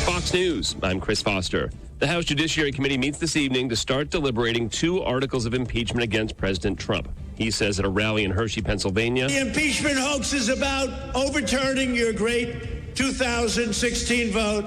Fox News, I'm Chris Foster. The House Judiciary Committee meets this evening to start deliberating 2 articles of impeachment against President Trump. He says at a rally in Hershey, Pennsylvania, the impeachment hoax is about overturning your great 2016 vote,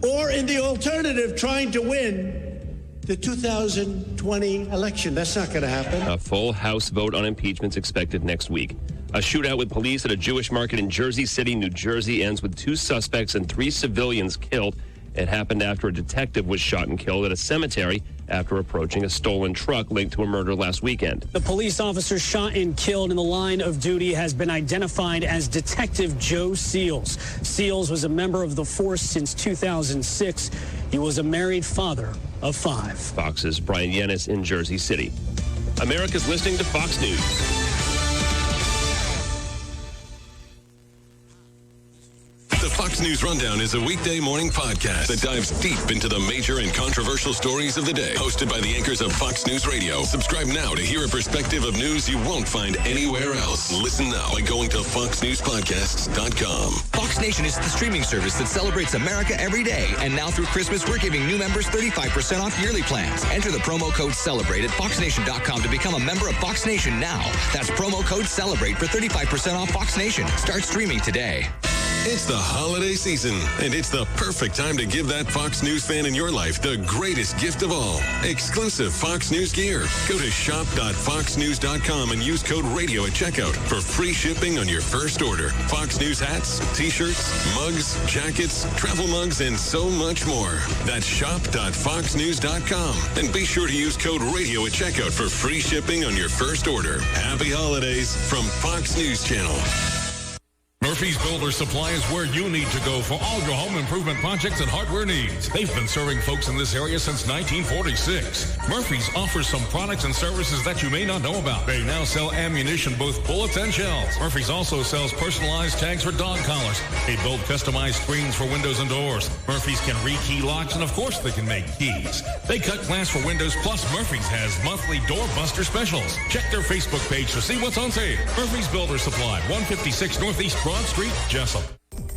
or in the alternative, trying to win the 2020 election. That's not going to happen. A full House vote on impeachment is expected next week. A shootout with police at a Jewish market in Jersey City, New Jersey, ends with 2 suspects and 3 civilians killed. It happened after a detective was shot and killed at a cemetery after approaching a stolen truck linked to a murder last weekend. The police officer shot and killed in the line of duty has been identified as Detective Joe Seals. Seals was a member of the force since 2006. He was a married father of 5. Fox's Brian Yennis in Jersey City. America's listening to Fox News. The Fox News Rundown is a weekday morning podcast that dives deep into the major and controversial stories of the day. Hosted by the anchors of Fox News Radio. Subscribe now to hear a perspective of news you won't find anywhere else. Listen now by going to foxnewspodcasts.com. Fox Nation is the streaming service that celebrates America every day. And now through Christmas, we're giving new members 35% off yearly plans. Enter the promo code CELEBRATE at foxnation.com to become a member of Fox Nation now. That's promo code CELEBRATE for 35% off Fox Nation. Start streaming today. It's the holiday season, and it's the perfect time to give that Fox News fan in your life the greatest gift of all, exclusive Fox News gear. Go to shop.foxnews.com and use code RADIO at checkout for free shipping on your first order. Fox News hats, t-shirts, mugs, jackets, travel mugs, and so much more. That's shop.foxnews.com. And be sure to use code RADIO at checkout for free shipping on your first order. Happy holidays from Fox News Channel. Murphy's Builder Supply is where you need to go for all your home improvement projects and hardware needs. They've been serving folks in this area since 1946. Murphy's offers some products and services that you may not know about. They now sell ammunition, both bullets and shells. Murphy's also sells personalized tags for dog collars. They build customized screens for windows and doors. Murphy's can rekey locks, and of course they can make keys. They cut glass for windows, plus Murphy's has monthly doorbuster specials. Check their Facebook page to see what's on sale. Murphy's Builder Supply, 156 Northeast Broad Street, Jesup.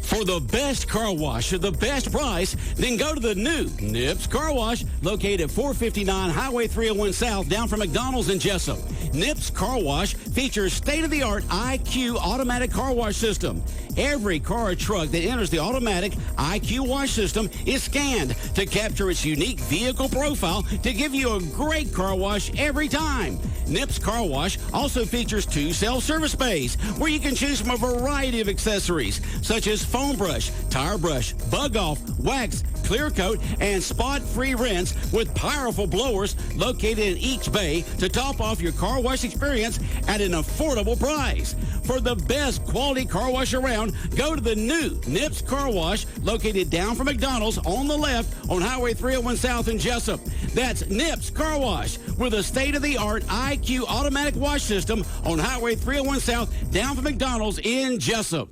For the best car wash at the best price, then go to the new Nips Car Wash, located at 459 Highway 301 South, down from McDonald's in Jesup. Nips Car Wash features state-of-the-art IQ automatic car wash system. Every car or truck that enters the automatic IQ wash system is scanned to capture its unique vehicle profile to give you a great car wash every time. Nips Car Wash also features 2 self-service bays where you can choose from a variety of accessories such as foam brush, tire brush, bug off, wax, clear coat, and spot-free rinse with powerful blowers located in each bay to top off your car wash experience at an affordable price. For the best quality car wash around, go to the new Nips Car Wash located down from McDonald's on the left on Highway 301 South in Jesup. That's Nips Car Wash with a state-of-the-art IQ automatic wash system on Highway 301 South down from McDonald's in Jesup.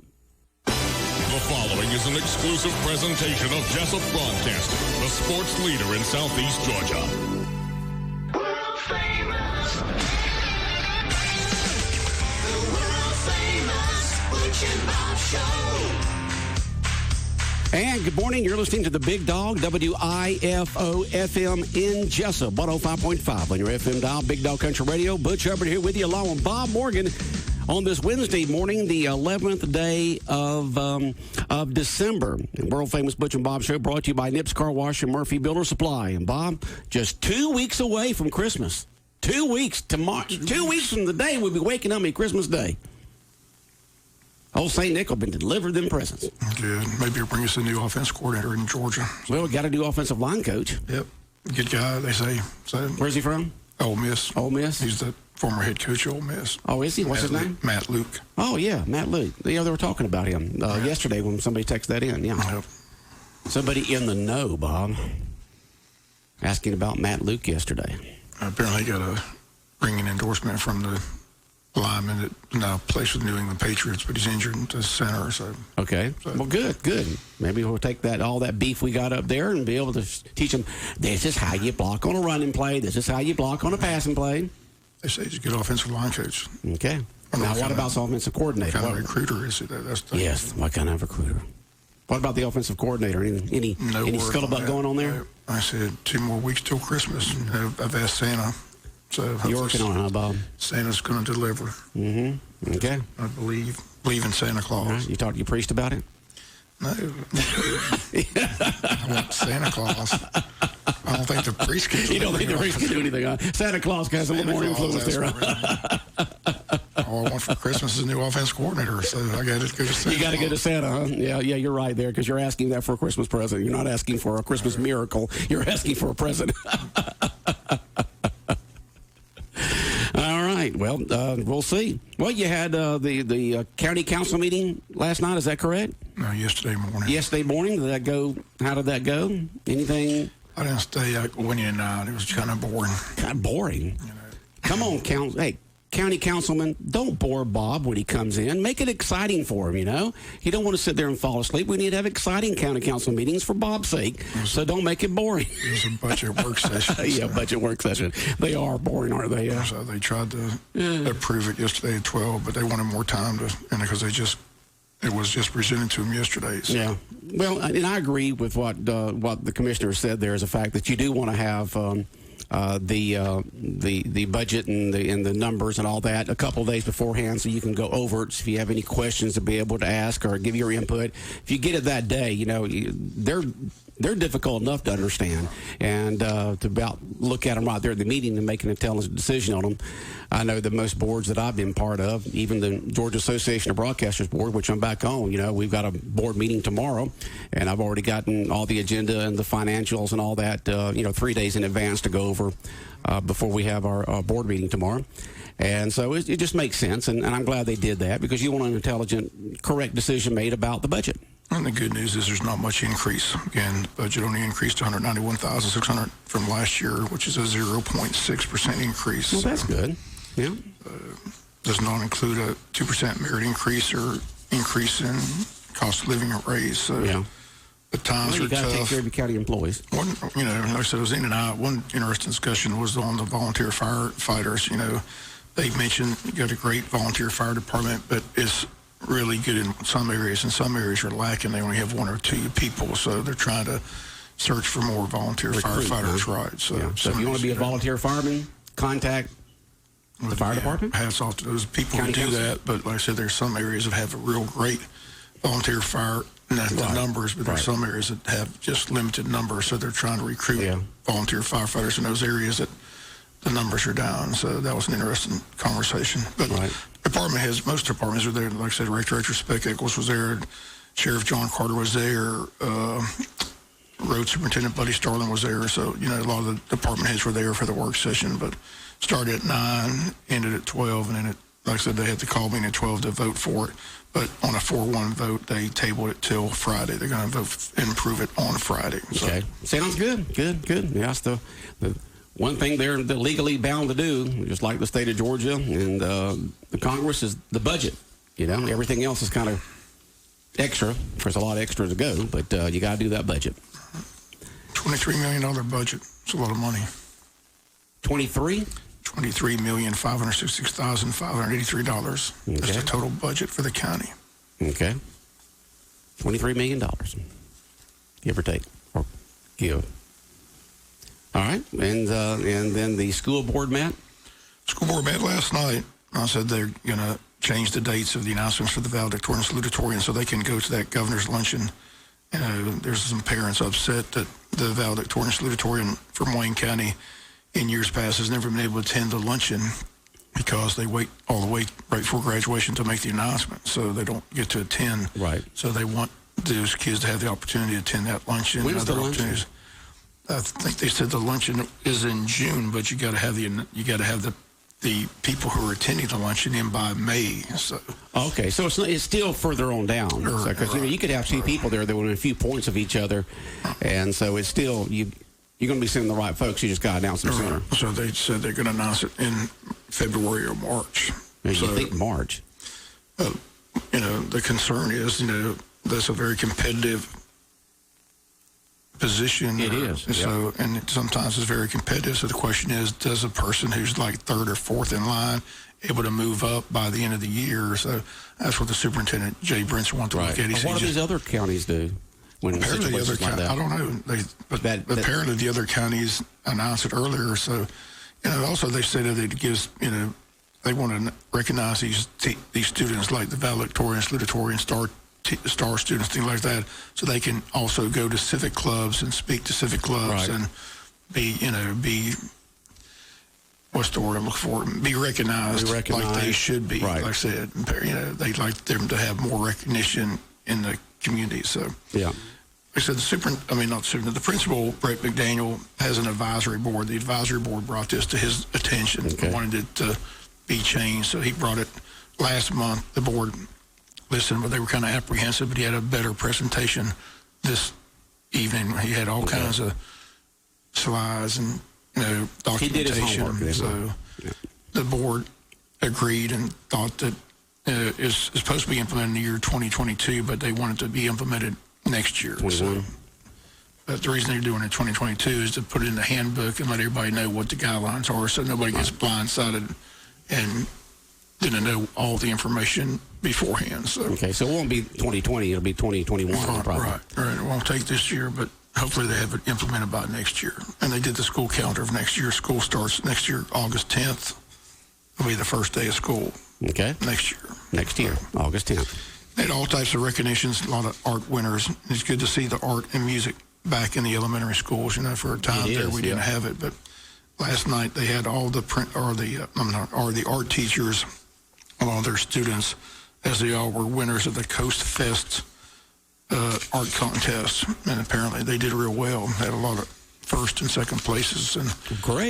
The following is an exclusive presentation of Jesup Broadcasting, the sports leader in Southeast Georgia. World famous. The world famous Butch and Bob Show. And good morning. You're listening to the Big Dog, WIFO FM in Jesup, 105.5 on your FM dial, Big Dog Country Radio. Butch Hubbard here with you, along with Bob Morgan, on this Wednesday morning, the 11th day of December. The world-famous Butch and Bob Show brought to you by Nips Car Wash and Murphy Builder Supply. And, Bob, just 2 weeks away from Christmas. 2 weeks to March. 2 weeks from the day we'll be waking up on Christmas Day. Old St. Nick will be delivering them presents. Good. Maybe he'll bring us a new offense coordinator in Georgia. Well, we got a new offensive line coach. Yep. Good guy, they say. So, where's he from? Ole Miss. Ole Miss? He's the former head coach of Ole Miss. Oh, is he? What's his name? Matt Luke. Oh, yeah, Matt Luke. Yeah, they were talking about him yesterday when somebody texted that in. Yeah. Yep. Somebody in the know, Bob, asking about Matt Luke yesterday. Apparently got a ringing endorsement from the lineman that now plays with New England Patriots, but he's injured at the center. So okay, well, good. Maybe we'll take all that beef we got up there and be able to teach them. This is how you block on a running play. This is how you block on a passing play. They say he's a good offensive line coach. Okay. Now, what about offensive coordinator? What kind of recruiter is he? Yes. What kind of recruiter? What about the offensive coordinator? Any scuttlebutt going on there? I said 2 more weeks till Christmas. I've asked Santa. So you're working on it, huh, Bob? Santa's going to deliver. Mm-hmm. Okay. I believe in Santa Claus. Right. You preached about it? No. I want Santa Claus. I don't think the priest can do anything. You don't think the priest can do anything, huh? Santa Claus has a little more influence there. All I want for Christmas is a new offense coordinator, so I got to go to Santa. You got to go to Santa, huh? Yeah, you're right there, because you're asking that for a Christmas present. You're not asking for a Christmas miracle. You're asking for a present. All right. Well, we'll see. Well, you had the county council meeting last night. Is that correct? No, yesterday morning. Yesterday morning. Did that go? How did that go? Anything? I didn't stay out Wednesday night. It was kind of boring. Kind of boring. Come on, Hey, county councilman, don't bore Bob when he comes in. Make it exciting for him, You don't want to sit there and fall asleep. We need to have exciting county council meetings for Bob's sake, so don't make it boring. It was a budget work session. Yeah, budget work session. They are boring, aren't they? So they tried to approve it yesterday at 12, but they wanted more time because it was just presented to them yesterday. So. Yeah. Well, and I agree with what the commissioner said there, is the fact that you do want to have the budget and the numbers and all that a couple of days beforehand, so you can go over it. So if you have any questions, to be able to ask or give your input. If you get it that day, they're difficult enough to understand, and to about look at them right there at the meeting and make an intelligent decision on them. I know that most boards that I've been part of, even the Georgia Association of Broadcasters board, which I'm back on, we've got a board meeting tomorrow, and I've already gotten all the agenda and the financials and all that, 3 days in advance to go over before we have our board meeting tomorrow. And so it just makes sense, and I'm glad they did that, because you want an intelligent, correct decision made about the budget. And the good news is there's not much increase. Again, the budget only increased to $191,600 from last year, which is a 0.6% increase. Well, that's good. Yeah. Does not include a 2% merit increase or increase in cost of living raise. So the times are tough. You got to take care of your county employees. Like I said, I was in and out. One interesting discussion was on the volunteer firefighters. They mentioned you got a great volunteer fire department, but it's really good in some areas. In some areas, are lacking. They only have 1 or 2 people, so they're trying to search for more volunteer firefighters. Right. So if you want to be a volunteer fireman, contact the fire department. Hats off to those people who do that. But like I said, there's some areas that have a real great volunteer fire, not the numbers, but there's some areas that have just limited numbers. So they're trying to recruit volunteer firefighters in those areas that the numbers are down. So that was an interesting conversation. But most departments are there. Like I said, Director Spec Eccles was there. Sheriff John Carter was there. Road Superintendent Buddy Starling was there. So, a lot of the department heads were there for the work session. But started at 9, ended at 12, and then like I said, they had to call me at 12 to vote for it. But on a 4-1 vote, they tabled it till Friday. They're going to vote and approve it on Friday. So. Okay. Sounds good. Good. Yeah, that's the one thing they're legally bound to do, just like the state of Georgia and the Congress, is the budget. Everything else is kind of extra. There's a lot of extra to go, but you got to do that budget. $23 million budget. It's a lot of money. 23? $23,566,583. Okay. That's the total budget for the county. Okay. $23 million. Give or take. Or give. All right. And then the school board met? School board met last night. I said they're going to change the dates of the announcements for the valedictorian and salutatorian so they can go to that governor's luncheon. There's some parents upset that the valedictorian and salutatorian from Wayne County in years past has never been able to attend the luncheon because they wait all the way right before graduation to make the announcement, so they don't get to attend. Right. So they want those kids to have the opportunity to attend that luncheon. When's the luncheon? I think they said the luncheon is in June, but you got to have the people who are attending the luncheon in by May. So. Okay, so it's still further on down. Because you could have 2 people there that were in a few points of each other, and so it's still you're going to be sending the right folks. You just got to announce them sooner. So they said they're going to announce it in February or March. You think March? The concern is, that's a very competitive position. It is. So, and sometimes it's very competitive. So the question is, does a person who's like third or fourth in line able to move up by the end of the year? So that's what the superintendent, Jay Brinson, wants to look at. What do these other counties do? When apparently the other counties, I don't know. Apparently the other counties announced it earlier. So, also they said that it gives, they want to recognize these students like the valedictorian, salutatorian, star students, things like that, so they can also go to civic clubs and speak to civic clubs and be what's the word I'm looking for? Be recognized like they should be. Like I said, they'd like them to have more recognition in the community. So I said the principal, Brett McDaniel, has an advisory board. The advisory board brought this to his attention, wanted it to be changed. So he brought it last month. The board listened, but they were kind of apprehensive, but he had a better presentation this evening. He had all kinds of slides and, documentation. He did his homework, so the board agreed and thought that it's supposed to be implemented in the year 2022, but they want it to be implemented next year. So, but the reason they're doing it in 2022 is to put it in the handbook and let everybody know what the guidelines are, so nobody gets blindsided and didn't know all the information beforehand. So so it won't be 2020; it'll be 2021. Right. It won't take this year, but hopefully they have it implemented by next year. And they did the school calendar of next year. School starts next year, August 10th. It'll be the first day of school. Next year, August 10th. They had all types of recognitions, a lot of art winners. It's good to see the art and music back in the elementary schools. For a time there we didn't have it, but last night they had all the the art teachers, all their students, as they all were winners of the Coast Fest art contest, and apparently they did real well. Had a lot of first and second places and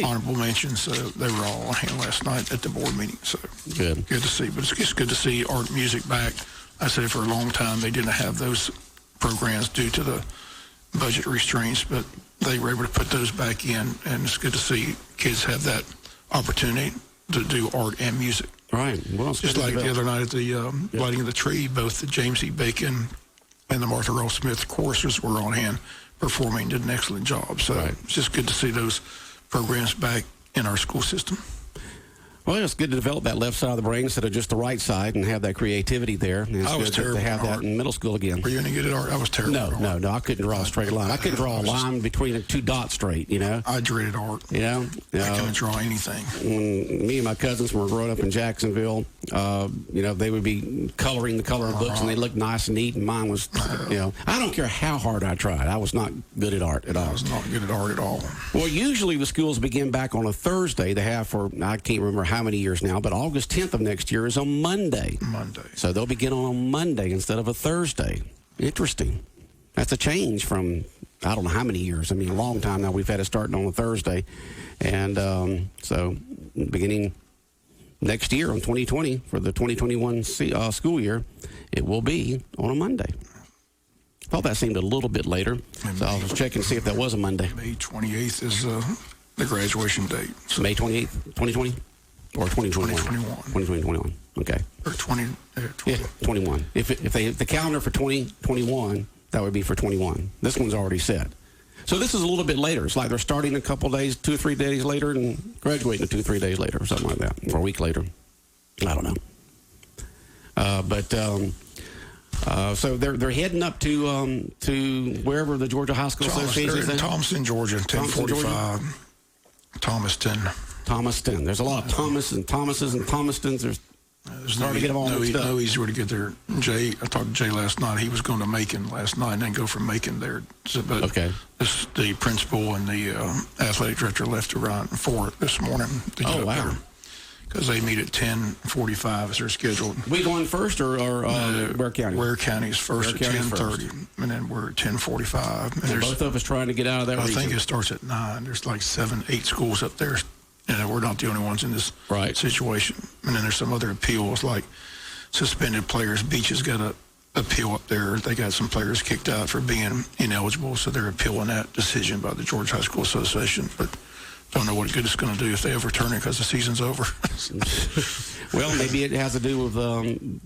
honorable mentions. So they were all on hand last night at the board meeting. So good to see. But it's good to see art and music back. I said for a long time they didn't have those programs due to the budget restraints, but they were able to put those back in, and it's good to see kids have that opportunity to do art and music. Right. Well, just like the other night at the lighting of the tree, both the James E. Bacon and the Martha Earl Smith choristers were on hand performing, did an excellent job. So it's just good to see those programs back in our school system. Well, it's good to develop that left side of the brain instead of just the right side and have that creativity there. And it's I was good terrible to have that in middle school again. Were you any good at art? I was terrible at art. No, I couldn't draw a straight line. I couldn't draw a line between two dots straight, I dreaded art. I couldn't draw anything. When me and my cousins were growing up in Jacksonville, they would be coloring the coloring books, and they looked nice and neat, and mine was, I don't care how hard I tried. I was not good at art at all. I was not good at art at all. Well, usually the schools begin back on a Thursday. They have for, I can't remember how many years now, but August 10th of next year is on Monday. So they'll begin on a Monday instead of a Thursday. Interesting. That's a change from, I don't know how many years. I mean, a long time now we've had it starting on a Thursday. And so beginning next year on 2020, for the 2021 school year, it will be on a Monday. I thought that seemed a little bit later. So I was checking to see if that was a Monday. May 28th is the graduation date. So May 28th, 2020? Or 2021? 2021. Okay. Or 20. Yeah, 21. If the calendar for 2021, that would be for 21. This one's already set. So this is a little bit later. It's like they're starting a couple days, 2 or 3 days later, and graduating 2 or 3 days later, or something like that, or a week later. I don't know. So they're heading up to wherever the Georgia High School Association is. Thomaston, Georgia, 1045. Thomaston. There's a lot of Thomases and Thomastons. There's hard to get them all mixed up. No easier to get there. I talked to Jay last night. He was going to Macon last night and then go from Macon there. But the principal and the athletic director left around 4 this morning to get up there. Because they meet at 10:45 as they're scheduled. We going first or Ware County? Ware County's first at 10:30, and then we're at 10:45. And both of us trying to get out of that region. I think it starts at 9. There's like 7, 8 schools up there. We're not the only ones in this situation. And then there's some other appeals, like suspended players. Beach has got an appeal up there. They got some players kicked out for being ineligible, so they're appealing that decision by the Georgia High School Association. But don't know what good it's going to do if they overturn it because the season's over. Well, maybe it has to do with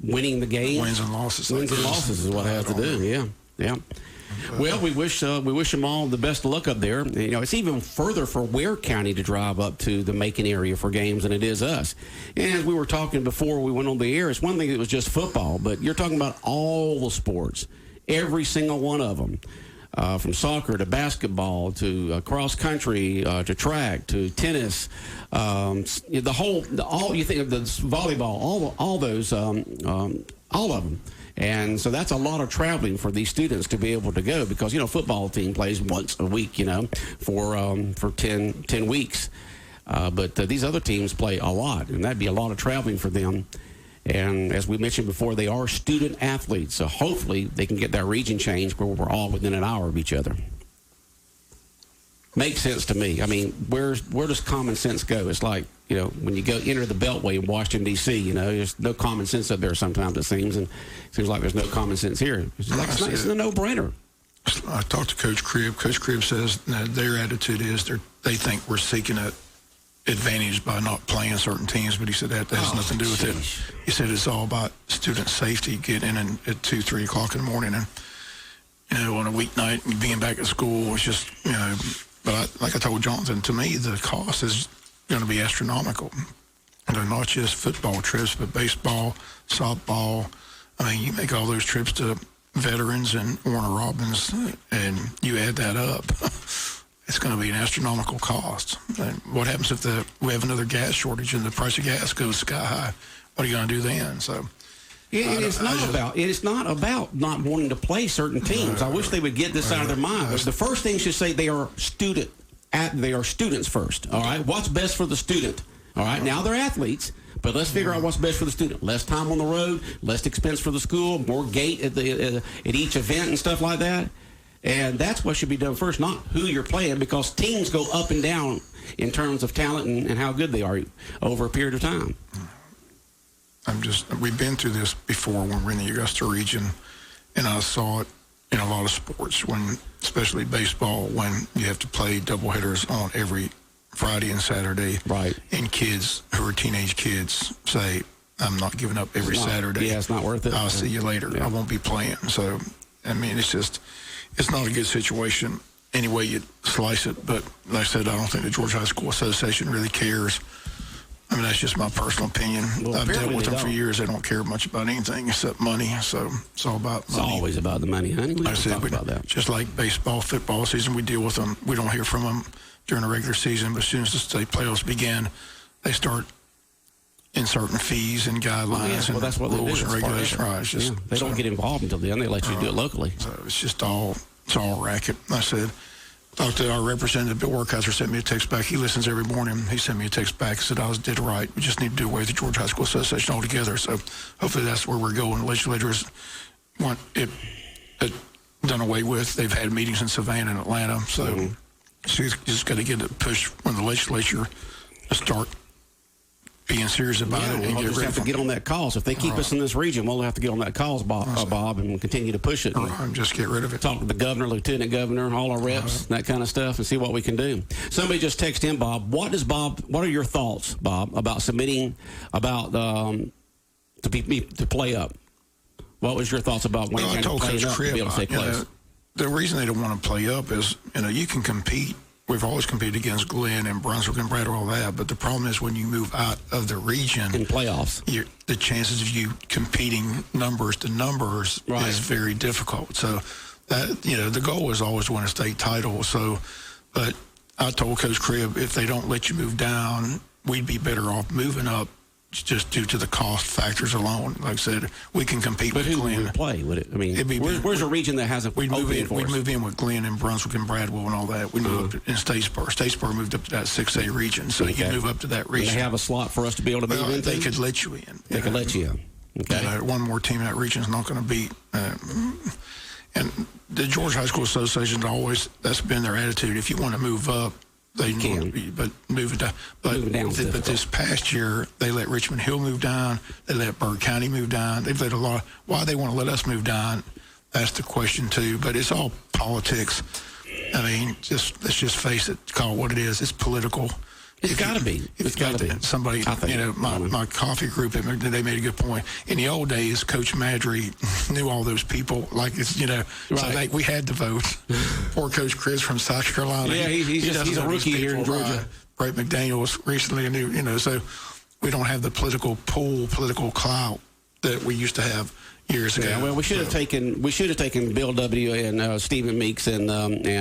winning the game. Wins and losses. Wins and losses is what it has to do, yeah. Well, we wish them all the best of luck up there. You know, it's even further for Ware County to drive up to the Macon area for games than it is us. And as we were talking before we went on the air, it's one thing that was just football, but you're talking about all the sports, every single one of them. From soccer to basketball to cross country to track to tennis, all you think of the volleyball, all of them. And so that's a lot of traveling for these students to be able to go because, you know, football team plays once a week, you know, for 10 weeks. But these other teams play a lot, and that'd be a lot of traveling for them. And as we mentioned before, they are student athletes, so hopefully they can get that region changed where we're all within an hour of each other. Makes sense to me. I mean, where does common sense go? It's like, you know, when you enter the Beltway in Washington, D.C., you know, there's no common sense up there sometimes, it seems, and it seems like there's no common sense here. It's a no-brainer. I talked to Coach Cribb. Coach Cribb says their attitude is they think we're seeking an advantage by not playing certain teams, but he said that has nothing to do with it. He said it's all about student safety, getting in at 2, 3 o'clock in the morning, and, you know, on a weeknight and being back at school, it's just, you know, but like I told Jonathan, to me, the cost is going to be astronomical. They're not just football trips, but baseball, softball. I mean, you make all those trips to Veterans and Warner Robins, and you add that up, it's going to be an astronomical cost. And what happens if we have another gas shortage and the price of gas goes sky high? What are you going to do then? So. It's not about not wanting to play certain teams. I wish they would get this out of their mind. But the first thing should say they are students first. All right, what's best for the student? All right, now they're athletes, but let's figure out what's best for the student. Less time on the road, less expense for the school, more gate at each event and stuff like that. And that's what should be done first, not who you're playing, because teams go up and down in terms of talent and how good they are over a period of time. We've been through this before when we're in the Augusta region, and I saw it in a lot of sports, especially baseball, when you have to play doubleheaders on every Friday and Saturday. Right. And kids who are teenage kids say, I'm not giving up every Saturday. Yeah, it's not worth it. I'll see you later. Yeah. I won't be playing. So, I mean, it's not a good situation any way you slice it. But like I said, I don't think the Georgia High School Association really cares. I mean, that's just my personal opinion. Well, I've dealt with them for years. They don't care much about anything except money. So it's all about money. It's always about the money, honey. We talk about that. Just like baseball, football season, we deal with them. We don't hear from them during the regular season, but as soon as the state playoffs begin, they start inserting fees and guidelines and that's what rules and regulations. Right, they don't get involved until then. They let you do it locally. So it's all racket. I said, talked to our representative, Bill Workheiser, sent me a text back. He listens every morning. He sent me a text back, said I did right. We just need to do away with the Georgia High School Association altogether. So hopefully that's where we're going. The legislators want it done away with. They've had meetings in Savannah and Atlanta. So she's just got to get a push when the legislature start being serious about it. And we'll just have to get on that cause. If they keep us in this region, we'll have to get on that cause, Bob, and continue to push it. Just get rid of it. Talk to the governor, lieutenant governor, all our reps, that kind of stuff, and see what we can do. Somebody just texted in, Bob. What are your thoughts, Bob, about submitting to play up? What was your thoughts about when you're going to play up to be able to take place? The reason they don't want to play up is, you can compete. We've always competed against Glenn and Brunswick and Braddock, all that. But the problem is when you move out of the region in playoffs, the chances of you competing numbers to numbers is very difficult. So that the goal is always to win a state title. So, but I told Coach Cribb, if they don't let you move down, we'd be better off moving up. Just due to the cost factors alone. Like I said, we can compete with Glenn. But who would play? Would it? I mean, where's a region that hasn't we'd move in with Glenn and Brunswick and Bradwell and all that. We move up in Statesboro. Statesboro moved up to that 6A region, so you move up to that region. They have a slot for us to be able to move into? They could let you in. They could let you in. Okay. One more team in that region is not going to beat. And the Georgia High School Association that's been their attitude. If you want to move up, they can, but move it down. But this past year, they let Richmond Hill move down. They let Byrd County move down. They've let a lot. Why they want to let us move down? That's the question too. But it's all politics. I mean, let's just face it. Call it what it is. It's political. It's got to be. It's got to be. Somebody, my coffee group, they made a good point. In the old days, Coach Madry knew all those people. Like, it's, so we had to vote. Poor Coach Chris from South Carolina. Yeah, he's a rookie here in Georgia. Brett McDaniel was recently a new, so we don't have the political clout that we used to have years ago. Yeah, well, we should have taken Bill W. and Stephen Meeks and Blake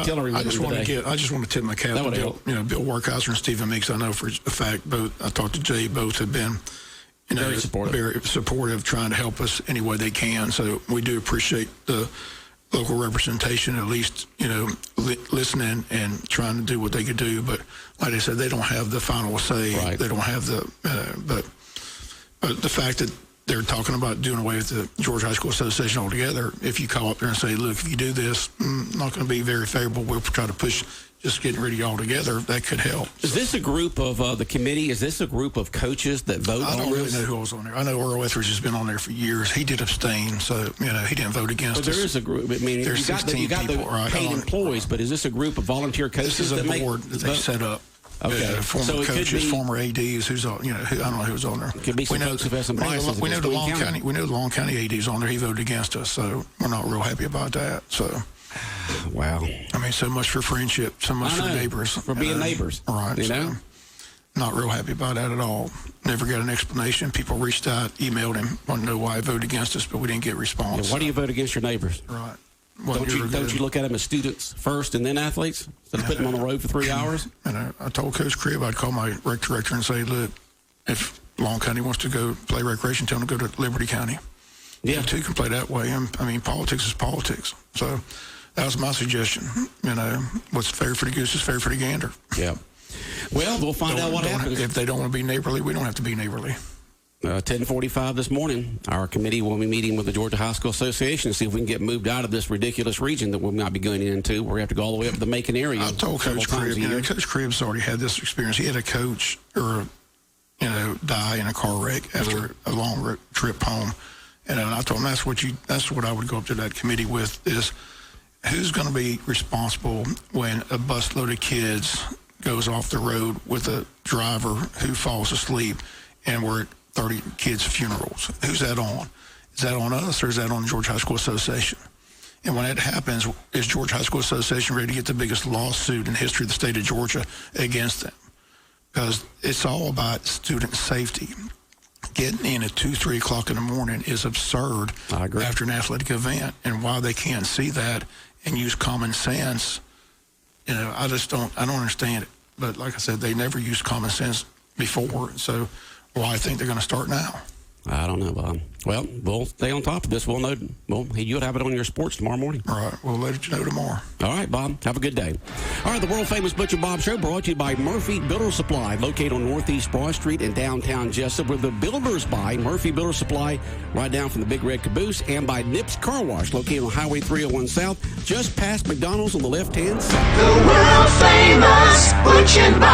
Tillery with them today. I just want to tip my cap to Bill, Bill Werkheiser and Stephen Meeks. I know for a fact both. I talked to Jay. Both have been, very supportive, trying to help us any way they can. So we do appreciate the local representation, at least, listening and trying to do what they could do. But like I said, they don't have the final say. Right. They don't have but the fact that they're talking about doing away with the Georgia High School Association altogether, if you call up there and say, look, if you do this, not going to be very favorable, we'll try to push just getting rid of you altogether, that could help. Is this a group of the committee? Is this a group of coaches that vote on this? I don't really know who was on there. I know Earl Etheridge has been on there for years. He did abstain, so, he didn't vote against us. But there is a group. I mean, there's you got the paid employees, but is this a group of volunteer coaches? This is a board that they set up. Okay. Former coaches, former ADs, who's on, I don't know who's on there. Could be some folks who have some biases. We know the Long County AD's on there. He voted against us, so we're not real happy about that. So, wow. I mean, so much for friendship, so much for neighbors, for being neighbors, right? Not real happy about that at all. Never got an explanation. People reached out, emailed him, wanted to know why he voted against us, but we didn't get a response. Yeah, why do you vote against your neighbors? Right. Don't you look at them as students first and then athletes instead of putting them on the road for 3 hours? And I told Coach Cribb I'd call my rec director and say, look, if Long County wants to go play recreation, tell them to go to Liberty County. Yeah. You two can play that way. I mean, politics is politics. So that was my suggestion. What's fair for the goose is fair for the gander. Yeah. Well, we'll find out what happens. If they don't want to be neighborly, we don't have to be neighborly. 10:45 this morning, our committee will be meeting with the Georgia High School Association to see if we can get moved out of this ridiculous region that we'll not be going into. We're going to have to go all the way up to the Macon area. I told Coach Cribb, Coach Cribb's already had this experience. He had a coach die in a car wreck after a long trip home. And I told him that's what I would go up to that committee with is who's going to be responsible when a busload of kids goes off the road with a driver who falls asleep and we're at 30 kids' funerals. Who's that on? Is that on us or is that on the Georgia High School Association? And when that happens, is Georgia High School Association ready to get the biggest lawsuit in the history of the state of Georgia against them? Because it's all about student safety. Getting in at 2, 3 o'clock in the morning is absurd after an athletic event. And why they can't see that and use common sense, I don't understand it. But like I said, they never used common sense before. So why I think they're going to start now. I don't know, Bob. Well, we'll stay on top of this. We'll know. Well, you'll have it on your sports tomorrow morning. All right. We'll let you know tomorrow. All right, Bob. Have a good day. All right, the world-famous Butch and Bob Show brought to you by Murphy Builder Supply, located on Northeast Broad Street in downtown Jesup, where the builders buy. Murphy Builder Supply, right down from the Big Red Caboose, and by Nips Car Wash, located on Highway 301 South, just past McDonald's on the left-hand side. The world-famous Butch and Bob